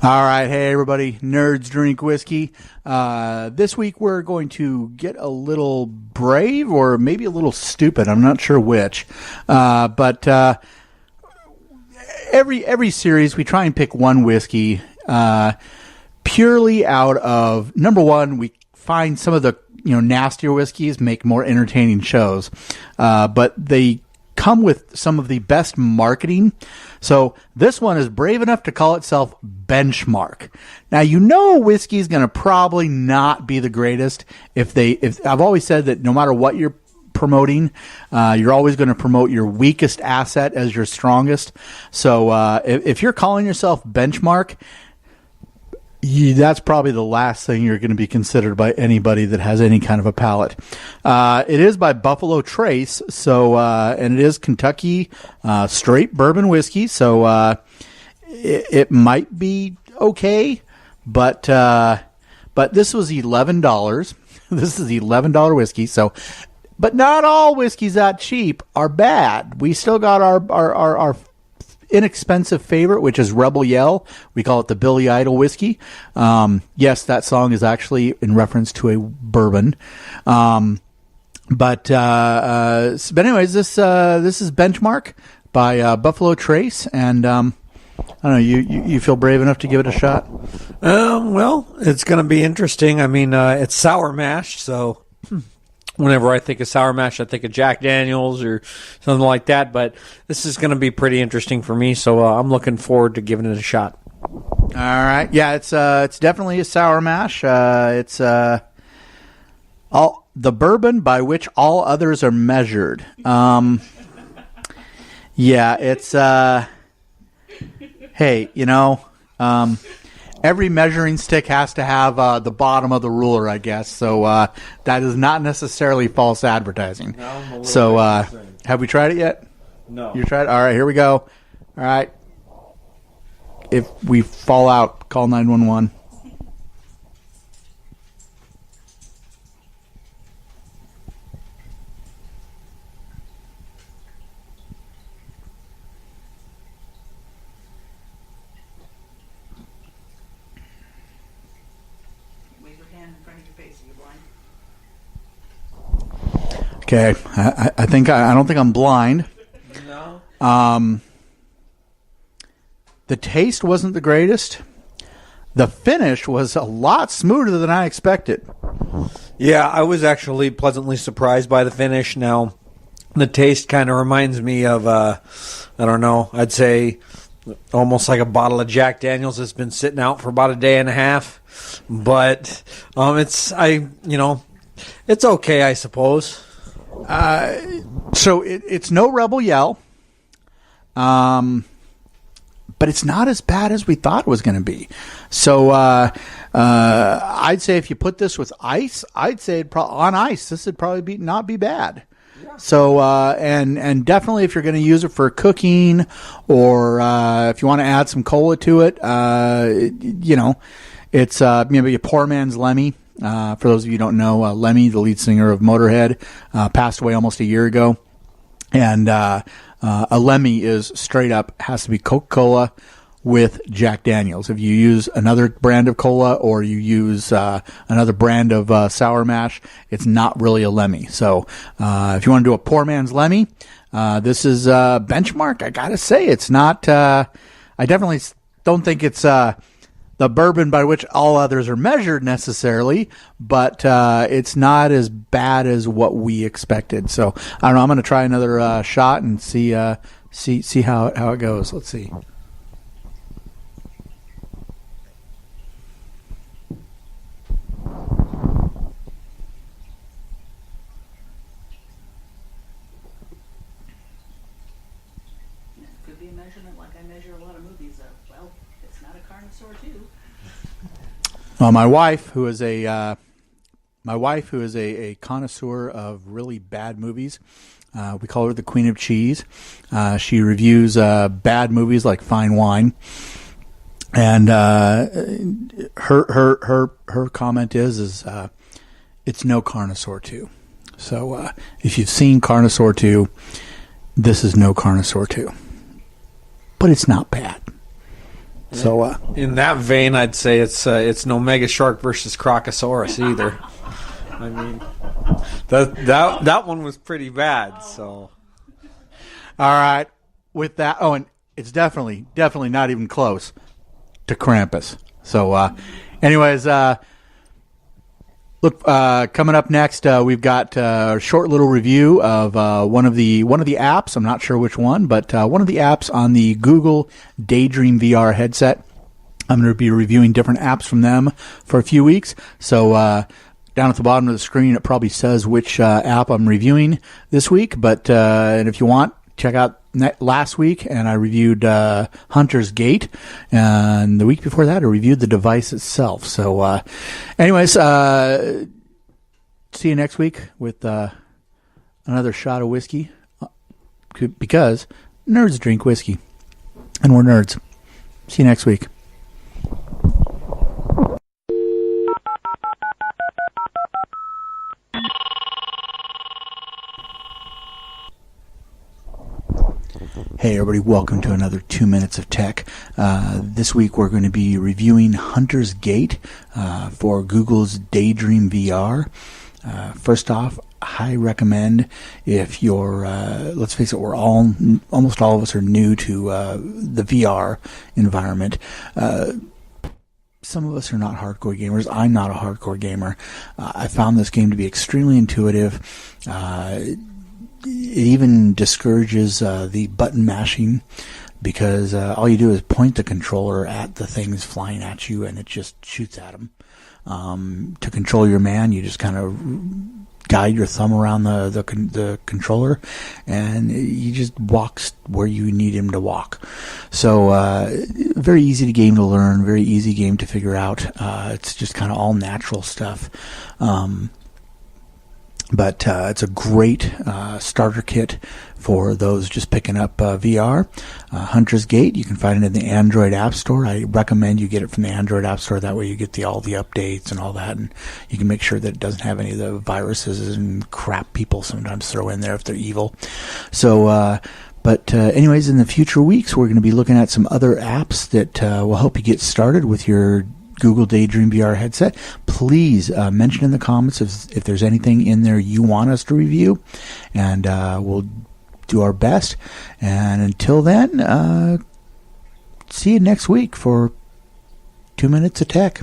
All right, hey everybody, nerds drink whiskey. This week we're going to get a little brave or maybe a little stupid. I'm not sure which, but every series we try and pick one whiskey purely out of, number one, we find some of the nastier whiskeys make more entertaining shows, but they come with some of the best marketing. So this one is brave enough to call itself Benchmark. Now, whiskey is going to probably not be the greatest if I've always said that no matter what you're promoting, you're always going to promote your weakest asset as your strongest. So if you're calling yourself Benchmark, that's probably the last thing you're going to be considered by anybody that has any kind of a palate. It is by Buffalo Trace, so and it is Kentucky straight bourbon whiskey. So it might be okay, but this was $11. This is $11 whiskey. So, but not all whiskeys that cheap are bad. We still got our inexpensive favorite, which is Rebel Yell. We call it the Billy Idol whiskey. Yes, that song is actually in reference to a bourbon. But anyways, this is Benchmark by Buffalo Trace, and I don't know. You feel brave enough to give it a shot? Well, it's going to be interesting. I mean, it's sour mash, so whenever I think of sour mash, I think of Jack Daniels or something like that. But this is going to be pretty interesting for me, so I'm looking forward to giving it a shot. All right, yeah, it's definitely a sour mash. It's all the bourbon by which all others are measured. Yeah, it's hey, every measuring stick has to have the bottom of the ruler, I guess. So that is not necessarily false advertising. No, so have we tried it yet? No. You tried it? All right, here we go. All right. If we fall out, call 911. Okay, I don't think I'm blind. No. The taste wasn't the greatest. The finish was a lot smoother than I expected. Yeah, I was actually pleasantly surprised by the finish. Now, the taste kind of reminds me of, I don't know, I'd say almost like a bottle of Jack Daniels that's been sitting out for about a day and a half. But it's okay, I suppose. So it's no Rebel Yell, but it's not as bad as we thought it was going to be. So I'd say if you put this with ice, I'd say on ice this would probably not be bad. Yeah. So and definitely if you're going to use it for cooking or if you want to add some cola to it, it's maybe a poor man's Lemmy. For those of you who don't know, Lemmy, the lead singer of Motorhead, passed away almost a year ago. And a Lemmy is straight up has to be Coca-Cola with Jack Daniels. If you use another brand of cola or you use another brand of sour mash, it's not really a Lemmy. So if you want to do a poor man's Lemmy, this is Benchmark. I got to say, it's not I definitely don't think it's the bourbon by which all others are measured necessarily, but it's not as bad as what we expected. So I don't know. I'm going to try another shot and see how it goes. Let's see. Could be a measurement like I measure a lot of movies. Well, it's not a connoisseur too. Well, my wife, who is a connoisseur of really bad movies, we call her the Queen of Cheese. She reviews bad movies like fine wine, and her comment is it's no Carnosaur 2. So if you've seen Carnosaur 2, this is no Carnosaur 2, but it's not bad. So in that vein, I'd say it's no Mega Shark versus Crocosaurus either. I mean, that one was pretty bad. So, all right, with that, and it's definitely not even close to Krampus. So, anyways, look, coming up next, we've got a short little review of one of the apps. I'm not sure which one, but one of the apps on the Google Daydream VR headset. I'm going to be reviewing different apps from them for a few weeks. So down at the bottom of the screen, it probably says which app I'm reviewing this week. But and if you want, check out last week, and I reviewed Hunter's Gate, and the week before that I reviewed the device itself. So anyways, see you next week with another shot of whiskey, because nerds drink whiskey and we're nerds. See you next week. Hey everybody, welcome to another 2 Minutes of Tech. This week we're going to be reviewing Hunter's Gate for Google's Daydream VR. First off, I recommend, if you're, let's face it, almost all of us are new to the VR environment. Some of us are not hardcore gamers. I'm not a hardcore gamer. I found this game to be extremely intuitive. It even discourages the button mashing, because all you do is point the controller at the things flying at you, and it just shoots at them. To control your man, you just kind of guide your thumb around the controller, and he just walks where you need him to walk. So very easy game to learn, very easy game to figure out. It's just kind of all natural stuff. But it's a great starter kit for those just picking up VR. Hunter's Gate, you can find it in the Android App Store. I recommend you get it from the Android App Store. That way you get all the updates and all that, and you can make sure that it doesn't have any of the viruses and crap people sometimes throw in there if they're evil. So, but anyways, in the future weeks, we're going to be looking at some other apps that will help you get started with your Google Daydream VR headset. Please mention in the comments if there's anything in there you want us to review, and we'll do our best. And until then, see you next week for 2 Minutes of Tech.